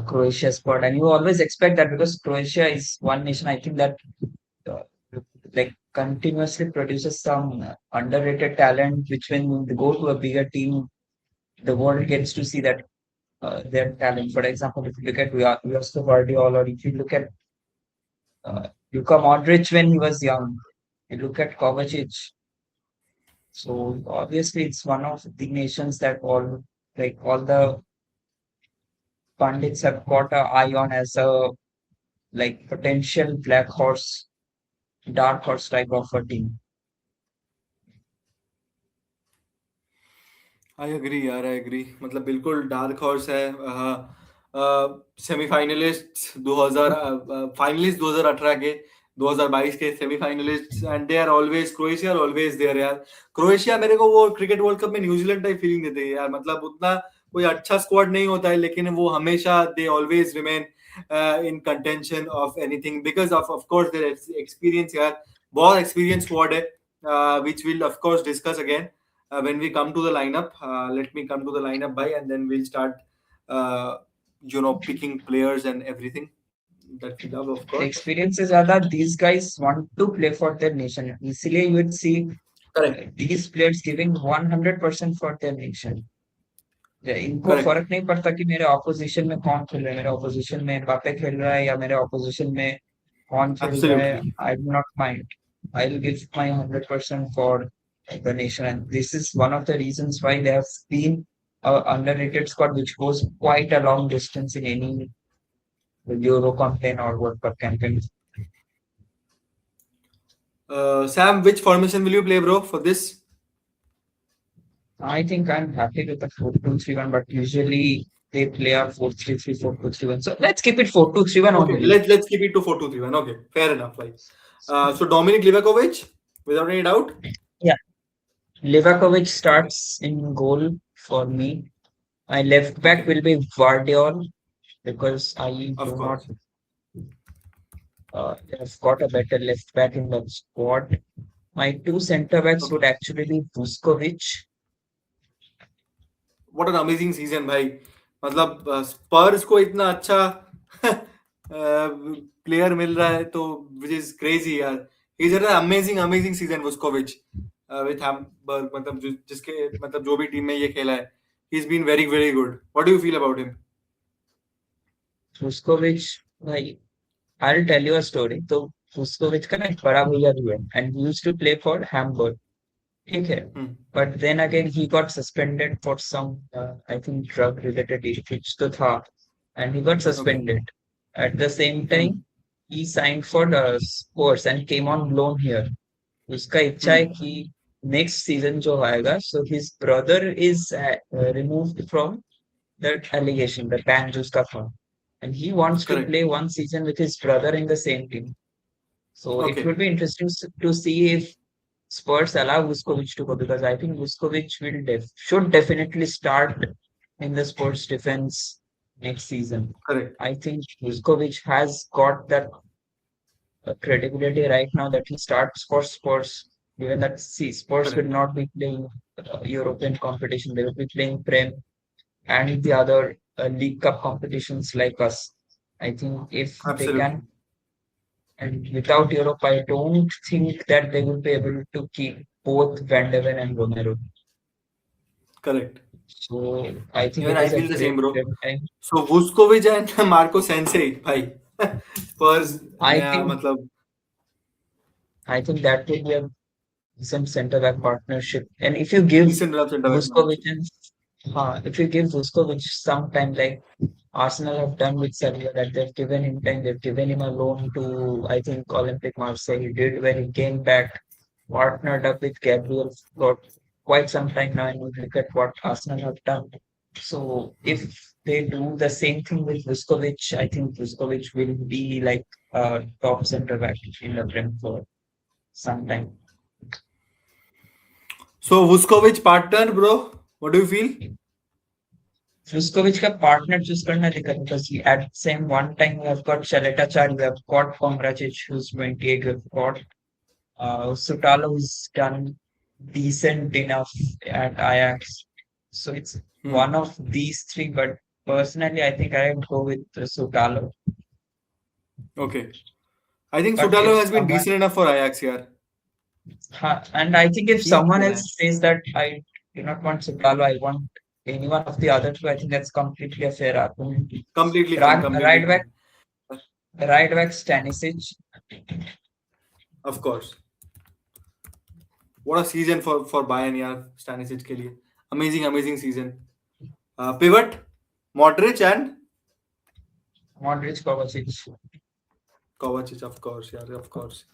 Croatia squad, and you always expect that because Croatia is one nation. I think that uh, like continuously produces some underrated talent, which when they go to a bigger team, the world gets to see that their talent. For example, if you look at Josip Guardiola, or if you look at Luka Modric when he was young, you look at Kovacic. So obviously, it's one of the nations that all the pundits have got an eye on as a like potential black horse, dark horse type of a team. I agree यार I agree मतलब बिल्कुल dark horse है semifinalist 2000 finalist 2018 के 2022 के semifinalist and they are always Croatia are always there यार Croatia मेरे को वो क्रिकेट वर्ल्ड कप में न्यूजीलैंड टाइप फीलिंग देते हैं यार मतलब उतना कोई अच्छा स्क्वाड नहीं होता है लेकिन वो हमेशा they always remain in contention of anything because of course their experience यार बहुत एक्सपीरियंस स्क्वाड है which we'll of course discuss again when we come to the lineup. Let me come to the lineup by, and then we'll start, uh, picking players and everything that we love, of course. Experiences are that these guys want to play for their nation. Easily, you would see Correct, these players giving 100% for their nation. इनको correct, फर्क नहीं पड़ता कि मेरे opposition में कौन खेल रहा है मेरे ऑपोजिशन में एम्बापे खेल रहा है या मेरे ऑपोजिशन में कौन खेल रहा है absolutely. I do not mind I will give my 100% for the nation and this is one of the reasons why they have been a underrated squad which goes quite a long distance in any Euro campaign or World Cup campaign. Sam, which formation will you play, bro, for this? I think I'm happy with the 4-2-3-1, but usually they play a 4-3-3, 4-2-3-1. So let's keep it 4-2-3-1 Okay, only. let's keep it to 4-2-3-1. Okay, fair enough. Like, so Dominic Livakovic, without any doubt. Yeah, Livakovic starts in goal for me. My left back Okay, will be Guardiola because I of do not course. have got a better left back in the squad. My two centre backs Okay. would actually be Vuskovic. What an amazing season भाई मतलब स्पर्स को इतना अच्छा player मिल रहा है तो विच is crazy यार he is an amazing amazing season Vuskovic with Hamburg मतलब जिसके मतलब जो भी टीम में ये खेला है he is been very very good what do you feel about him Vuskovic, like, I'll tell you a story. तो Vuskovic का ना एक बड़ा भैया भी है and he used to play for Hamburg. ठीक है. But then again, he got suspended for some, I think, drug-related issues तो था, and he got okay suspended. At the same time, he signed for the Spurs and came on loan here. उसका इच्छा है कि next season जो आएगा, so his brother is removed from that allegation, the ban जो उसका था, and he wants to correct play one season with his brother in the same team. So it okay would be interesting to see if Spurs allow Vuskovic to go because I think Vuskovic should definitely start in the Spurs defense next season. Correct I think Vuskovic has got that credibility right now that he starts for Spurs. Given that, see, Spurs will correct not be playing European competition, they will be playing Prem and the other League Cup competitions like us. I think if they absolutely can, and without Europe, I don't think that they will be able to keep both Van de Ven and Romero. Correct. So I think Even it I is a feel the same, great bro. time. So Vuskovic and Marco Sensei, भाई. Spurs I नया think मतलब I think that will be a decent center back partnership. And if you give decent enough centre back Vuskovic partnership. and if you give Vuskovic some time, like Arsenal have done with Sevilla, that they've given him time, they've given him a loan to, I think, Olympic Marseille. He did when he came back, partnered up with Gabriel for quite some time now, and we look at what Arsenal have done. So Hmm. if they do the same thing with Vuskovic, I think Vuskovic will be like a top center back in the Prem for some time. So Vuskovic partner, bro. What do you feel? Vuskovic का partner choose करना दिक्कत because at same one time you have got Shaleta, you have got Pomracic who's 28, you have got Sutalo who's done decent enough at Ajax. So it's Hmm. one of these three, but personally I think I would go with Sutalo. Okay. I think But if Sutalo has been someone, decent enough for Ajax here. and I think if ठीक someone खेला है. else says that I do not want Sutalo, I want any one of the other two, I think that's completely a fair argument. Completely fine. Completely Right back, fine. right back Stanisic. Of course. What a season for Bayern यार Stanisic के लिए. Amazing season. Pivot, Modric and Modric, Kovacic. Kovacic, of course यार, of course.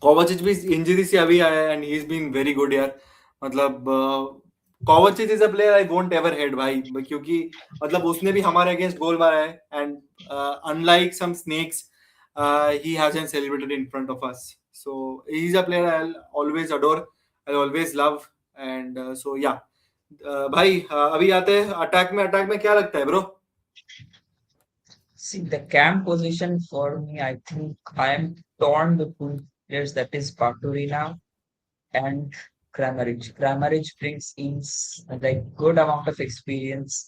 कोवाचिच भी injury से अभी आया है एंड he is been very good यार. मतलब Kovacic is a player I won't ever hate भाई, क्योंकि मतलब उसने भी हमारे अगेंस्ट गोल मारा है and unlike some snakes he hasn't celebrated in front of us. So he's a player I'll always adore, I'll always love. And so yeah. भाई अभी आते हैं अटैक में क्या लगता है bro? See, the camp position for me, I think I am torn between players that is Baturina and Kramaric. Kramaric brings in like good amount of experience.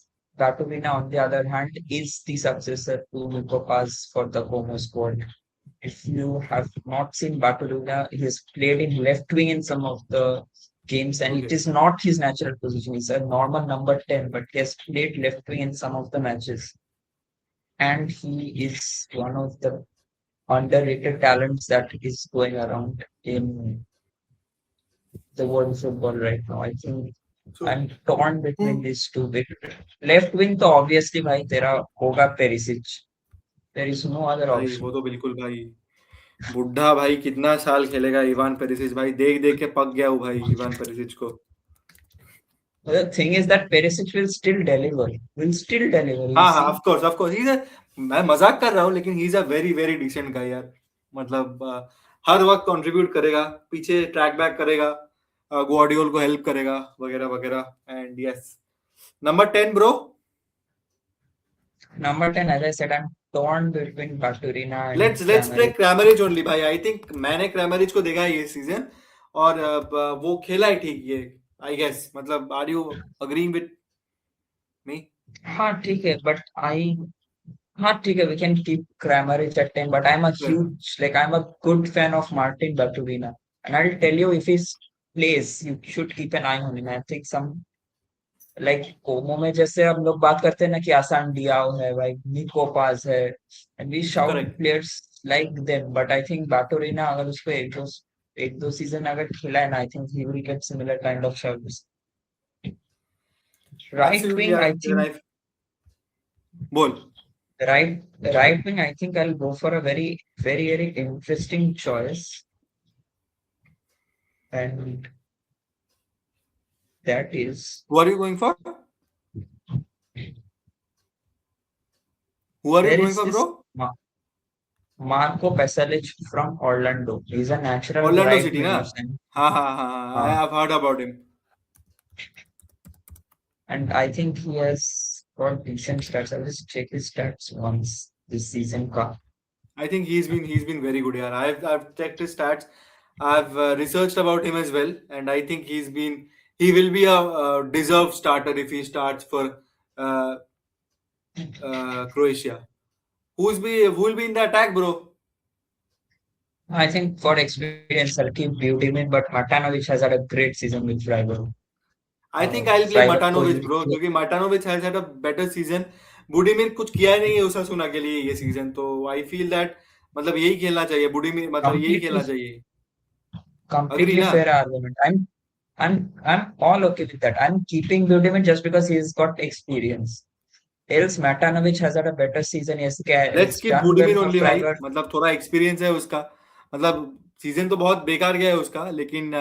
Baturina, on the other hand, is the successor to Nico Paz for the Como squad. If you have not seen Baturina, he has played in left wing in some of the games, and it Okay. is not his natural position. He's a normal number 10, but he has played left wing in some of the matches. And he is one of the underrated talents that is going around in the world football right now. I think So I'm torn between who? these two. Left wing, तो obviously भाई तेरा होगा Perisic. There is no other भाई वो option. तो बिल्कुल भाई. बुढ़ा भाई कितना साल खेलेगा इवान पेरिसिच भाई, देख देख के पक गया हूँ भाई इवान पेरिसिच को. The thing is that Perisic will still deliver. Will still deliver. You हाँ हाँ, see, of course he is. मैं मजाक कर रहा हूँ लेकिन he is a very very decent guy यार. मतलब हर वक्त कंट्रीब्यूट करेगा, पीछे ट्रैक बैक करेगा, गुआर्डियोल को हेल्प करेगा वगैरह वगैरह. And yes, number 10 bro. number 10, as I said, I'm torn between Baturina and let's Kramaric. Take Kramaric only भाई. आई थिंक मैंने क्रैमरिच को देखा है ये सीजन, और वो खेला है ठीक ये. आई गेस मतलब are you agreeing with me? हाँ ठीक है, but I हाँ ठीक है, we can keep Kramaric at 10, but I'm a huge, like I'm a good fan of Martin Baturina. And I'll tell you, if he plays, you should keep an eye on him. I think some, like Como में जैसे हम लोग बात करते हैं ना कि आसान डियाओ है भाई, निको पास है, and we shout correct. players like them, but I think Baturina अगर उसको एक दो सीजन अगर खिला है ना, I think he will get similar kind of shouts. Right absolutely wing, यार. I इवन think आई बोल. right wing, I think I'll go for a very interesting choice, and that is who are you going for? Who are you there going is for bro? this Marco Pasalic from Orlando. He's a natural Orlando right City ना? winger, and हाँ हाँ हाँ हाँ, I uh, have heard about him. and I think he has got decent stats. I'll just check his stats once this season. I think he's been very good here. I've checked his stats. I've researched about him as well, and I think he will be a, deserved starter if he starts for uh, Croatia. Who will be in the attack, bro? I think for experience, I'll keep Budimin, but Matanovic has had a great season with Freiburg. I think I play Freiburg को Matanovic bro, he क्योंकि Matanovic has had a better season. Budimir कुछ किया ही नहीं है ओसासुना के लिए ये season, तो आई फील दैट मतलब यही खेलना चाहिए बुडीमिर, मतलब यही completely खेलना चाहिए. अग्री completely ना? fair argument. I'm all okay with that. I'm keeping Budimin just because he's got experience. Else Matanovic has had a better season. Let's He's keep done well बुडीमिर for only भाई, Freiburg. मतलब थोड़ा experience है उसका. मतलब season तो बहुत बेकार गया है उसका, लेकिन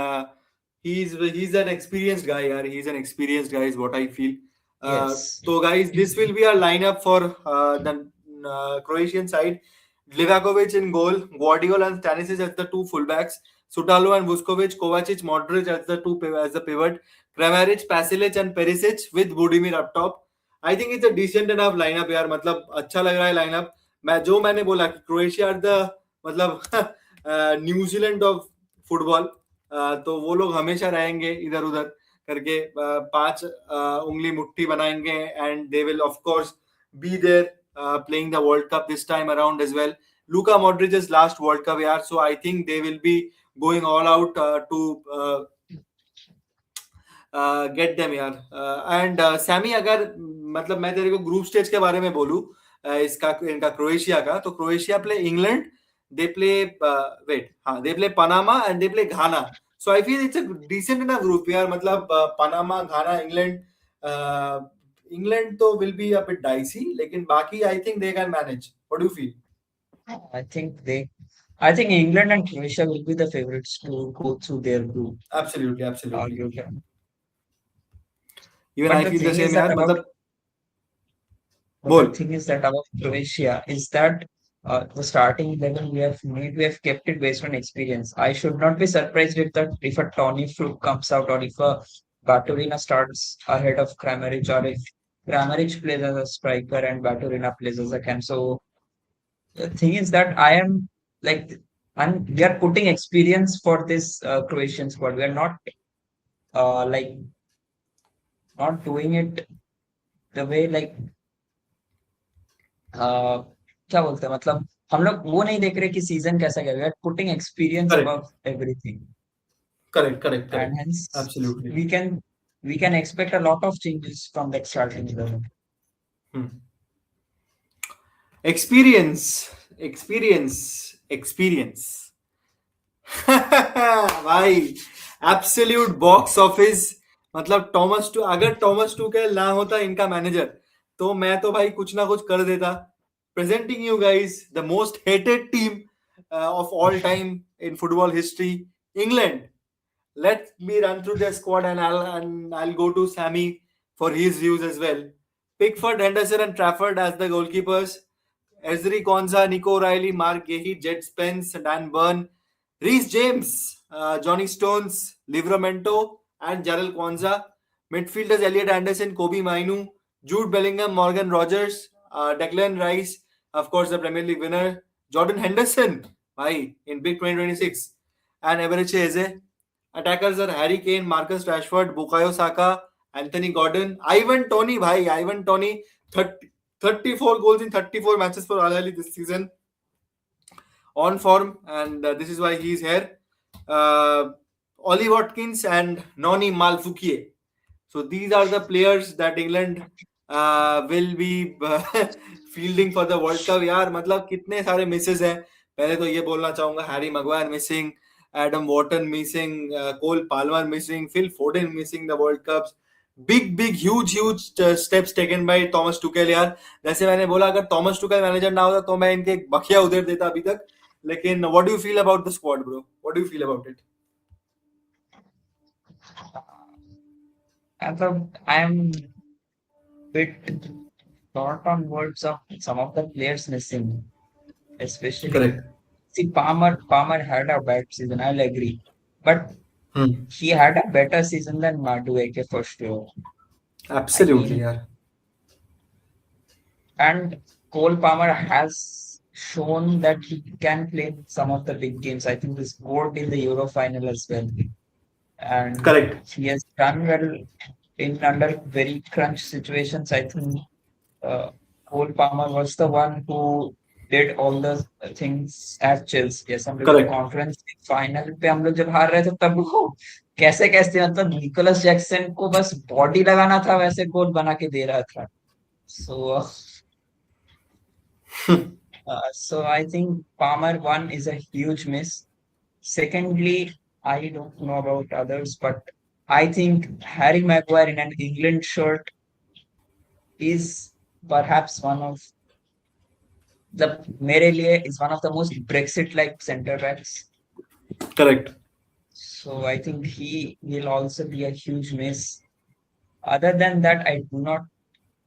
he is an experienced guy यार, he is an experienced guy is what I feel. Yes. तो guys, this will be our lineup for the Croatian side. Livakovic in goal, Guardiola and Stanisic as the two fullbacks, Sutalo and Vuskovic, Kovacic, Modric as the as the pivot, Kramaric, Pasilic and Perisic with Budimir up top. I think it's a decent enough lineup यार, मतलब अच्छा लग रहा है lineup. मैंने बोला कि Croatia are the मतलब न्यूजीलैंड ऑफ फुटबॉल. तो वो लोग हमेशा रहेंगे इधर उधर करके, पांच उंगली मुट्ठी बनाएंगे, and they will of course be there playing the World Cup this time around as well. Luka Modric's last World Cup, yeah. So I think they will be going all out to get them यार. And Sami, अगर मतलब मैं तेरे को group stage के बारे में बोलूं, इसका इनका क्रोएशिया का, तो Croatia play England, they play wait, हाँ, they play Panama and they play Ghana. So I feel it's a decent in a group यार, मतलब पनामा, घाना, इंग्लैंड. इंग्लैंड तो will be a bit dicey, लेकिन बाकी I think they can manage. What do you feel? I think they, I think England and Croatia will be the favorites to go through their group. Absolutely, absolutely. Arguably. Even But I the feel the thing is same that यार, about मतलब But the बोल. thing is that about Croatia is that the starting 11 we have kept it based on experience. I should not be surprised if a Tony Fluke comes out or if a Baturina starts ahead of Kramaric or if Kramaric plays as a striker and Baturina plays as a cam. So the thing is that I am like and we are putting experience for this Croatian squad. We are like not doing it the way like uh, क्या बोलते हैं मतलब हम लोग वो नहीं देख रहे कि सीजन कैसा गया we are putting experience correct, above everything correct, correct, and correct. Hence absolutely. we can we can expect a lot of changes from that starting 11. Experience, experience, experience. भाई, एब्सोल्यूट बॉक्स ऑफिस. मतलब Thomas to, अगर Thomas टूकेल ना होता इनका manager, तो मैं तो भाई कुछ ना कुछ कर देता. Presenting you guys the most hated team of all time in football history, England. Let me run through their squad, and I'll go to Sammy for his views as well. Pickford, Henderson, and Trafford as the goalkeepers. Ezri Konza, Nico O'Reilly, Mark Gahey, Jed Spence, Dan Burn, Reece James, Johnny Stones, Livramento, and Jarrell Kwanzaa. Midfielders Elliot Anderson, Kobe Mainu, Jude Bellingham, Morgan Rogers, Declan Rice, of course the Premier League winner, Jordan Henderson, bhai, in Big 2026, and Eberechi Eze. Attackers are Harry Kane, Marcus Rashford, Bukayo Saka, Anthony Gordon, Ivan Toney, bhai, Ivan Toney, 30, 34 goals in 34 matches for Al Ahly this season, on form, and this is why he is here. Ollie Watkins and Noni Malfukie. So these are the players that England will be fielding for the World Cup. यार मतलब कितने सारे Mrs हैं. पहले तो ये बोलना चाहूंगा, Harry Maguire missing, Adam Wharton missing, Cole Palmer missing, Phil Foden missing the world cups. Big huge steps taken by Thomas Tuchel यार. जैसे मैंने बोला, अगर थॉमस टुकेल मैनेजर ना होता तो मैं इनके बखिया उधेड़ देता अभी तक. लेकिन what do you feel about the squad bro? What do you feel about it? I am bit short on words of some of the players missing, especially correct. see Palmer had a bad season, I'll agree. But hmm. he had a better season than Madueke for sure. I absolutely mean, यार. and Cole Palmer has shown that he can play some of the big games. I think he scored in the Euro final as well. And correct. he has done well in under very crunch situations. I think uh, Cole Palmer was the one who did all the things at Chelsea. जैसे हम लोग जब Correct. Conference final पे हम लोग जब हार रहे थे तब वो कैसे कैसे मतलब निकोलस जैक्सन को बस बॉडी लगाना था वैसे गोल बना के दे रहा था. So so I think Palmer one is a huge miss. Secondly, I don't know about others, but I think Harry Maguire in an England shirt is perhaps one of the मेरे लिए is one of the most Brexit like center backs. Correct. So I think he will also be a huge miss. Other than that, I do not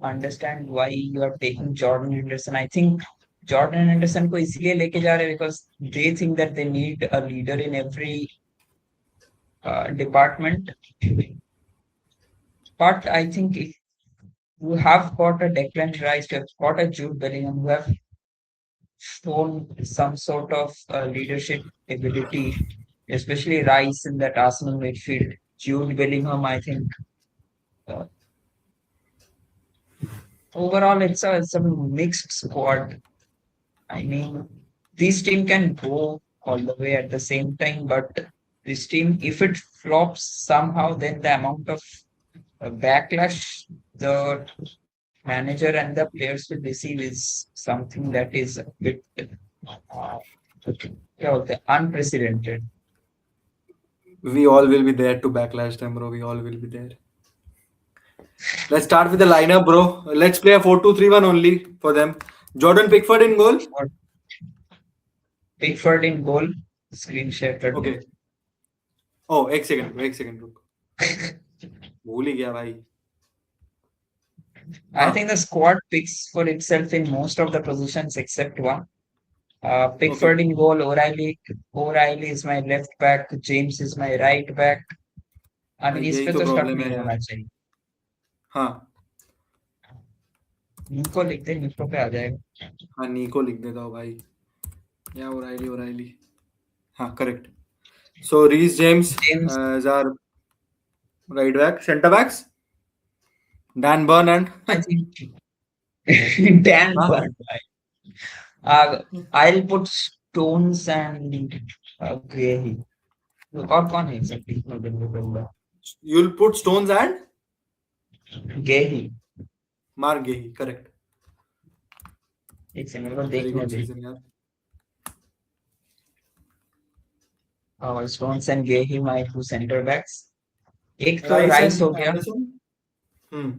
understand why you are taking Jordan Henderson. I think Jordan Henderson को इसलिए लेके जा रहे हैं because they think that they need a leader in every department. But I think if you have got a Declan Rice, you have got a Jude Bellingham, who have shown some sort of leadership ability, especially Rice in that Arsenal midfield. Jude Bellingham, I think uh, overall it's a mixed squad. I mean, this team can go all the way at the same time, but this team, if it flops somehow, then the amount of backlash the manager and the players will receive is something that is a bit क्या बोलते हैं, unprecedented. We all will be there to backlash them, bro. We all will be there. Let's start with the lineup, bro. Let's play a 4-2-3-1 only for them. Jordan Pickford in goal. Pickford, Pickford in goal, screen share कर दो. Okay. Oh, एक second रुक. भूल ही गया भाई. I हाँ. think the squad picks for itself in most of the positions except one. Okay. Pickford in goal, O'Reilly is my left back, James is my right back. I mean, भाई इस यही पे तो तो शक प्रॉब्लम है नहीं यार. होना चाहिए. हाँ. निको लिख दे, निको पे आ जाएगा. हाँ नीको लिख देता हूँ भाई. या ओराइली. हाँ correct. So Reece James James, as our right back. Centre backs. Dan Burn and I think Dan हाँ. Burn. I'll put Stones and Gray. और कौन है exactly? You'll put Stones and Gay. Mark Gehi. Correct. एक second मेरे को Very देखने good दे. season यार. Stones and Gay my two center backs. एक तो Rice राइस and हो गया. Anderson. Hmm.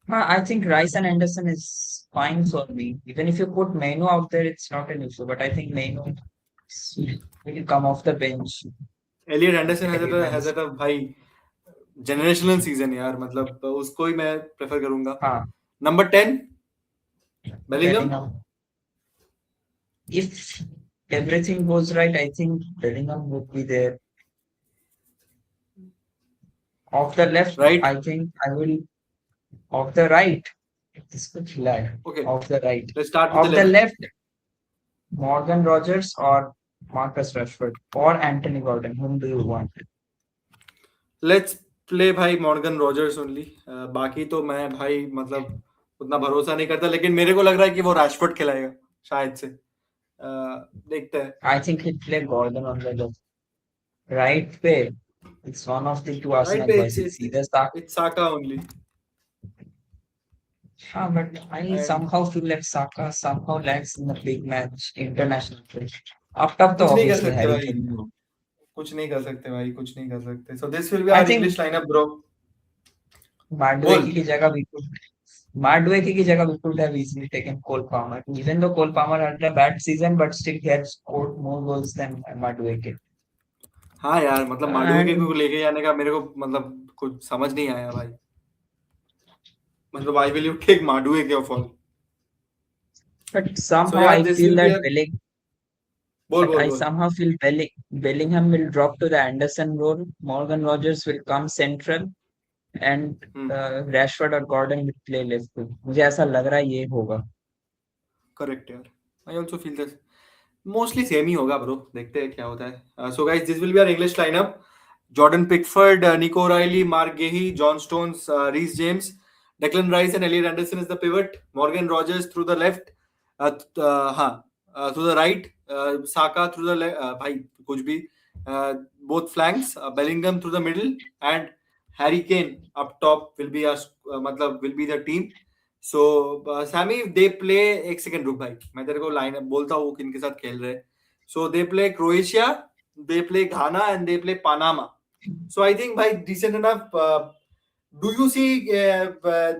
हाँ, I think Rice and Anderson is fine for me. Even if you put Menu out there, it's not an issue. But I think Menu will come off the bench Elliot Anderson heavy has minutes. had a भाई generational season यार. मतलब उसको ही मैं prefer करूंगा. हाँ, Number 10 Bellingham. Bellingham. If everything goes right, I think Bellingham would be there. Off the left, Right. I think I will. Off the right, this could lag. Okay. Off the right. Let's start with the Off the left. left, Morgan Rogers or Marcus Rashford or Anthony Gordon. Whom do you want? Let's play भाई Morgan Rogers only. बाकी तो मैं भाई मतलब उतना भरोसा नहीं करता, लेकिन मेरे को लग रहा है कि वो रैशफोर्ड खिलाएगा शायद से. देखते हैं. I think he'll play Gordon on the left. Right पे, it's one of the two right Arsenal पे boys. It's either Saka. It's Saka only. But I and somehow feel like Saka somehow lands in a big match, international play. Up top, तो कुछ नहीं कर obviously सकते Harry भाई. Kane will. कुछ नहीं कर सकते भाई. कुछ नहीं कर सकते. So this will be I our think English lineup bro. बोल. Madueke की जगह Madueke की जगह we could have easily taken Cole Palmer. Even though Cole Palmer had a bad season, but still he had scored more goals than Madueke. हाँ यार मतलब माडुएके को And लेके जाने का मेरे को मतलब कुछ समझ नहीं आया भाई. मतलब I will you take Madueke of all. but so somehow या I this feel will be that a. बोल But बोल I बोल. somehow feel Bellingham will drop to the Anderson role. Morgan Rogers will come central, and Rashford or Gordon will play left wing. मुझे ऐसा लग रहा है ये होगा. करेक्ट यार. I also feel this. Mostly same ही होगा ब्रो. देखते हैं क्या होता है. So guys this will be our English lineup. Jordan Pickford, Nico O'Reilly, Mark Gehi, John Stones, Reece James, Declan Rice and Elliot Anderson is the pivot. Morgan Rogers through the left. हाँ through the right. Saka through the left. भाई कुछ भी. Both flanks. Bellingham through the middle and Harry Kane up top will be us. मतलब will be the team. So Sammy they play एक second रुक भाई मैं तेरे को लाइन बोलता हूँ किन के साथ खेल रहे हैं. So they play Croatia, they play Ghana and they play Panama. So I think भाई decent enough. Do you see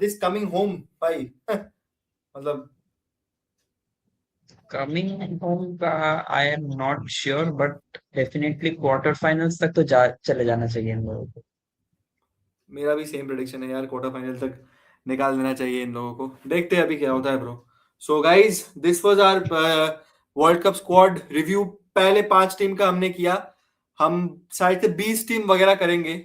this coming home भाई? मतलब Coming home का I am not sure, but definitely quarter finals तक तो चले जाना चाहिए इन लोगों को. मेरा भी सेम प्रेडिक्शन है यार क्वार्टर फाइनल तक निकाल देना चाहिए इन लोगों को. देखते हैं अभी क्या होता है bro. So guys this was our world cup squad review. पहले 5 टीम का हमने किया. हम शायद से 20 टीम वगैरह करेंगे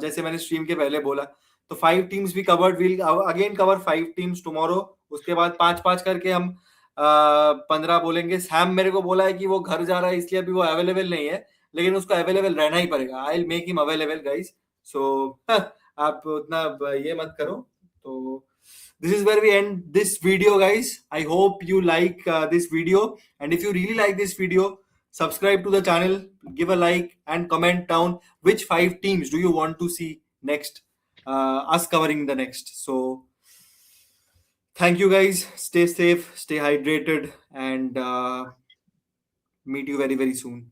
जैसे मैंने स्ट्रीम के पहले बोला. तो 5 टीम्स भी covered. Will again cover 5 teams tomorrow. उसके बाद 5-5 करके हम 15 बोलेंगे. सैम मेरे को बोला है कि वो घर जा रहा है इसलिए अभी वो अवेलेबल नहीं है. लेकिन उसको अवेलेबल रहना ही पड़ेगा. I will make him available guys. So आप उतना ये मत करो. तो this is where we end this video guys. I hope you like this video, and if you really like this video, subscribe to the channel, give a like and comment down which 5 teams do you want to see next, us covering the next. So thank you guys, stay safe, stay hydrated, and meet you very very soon.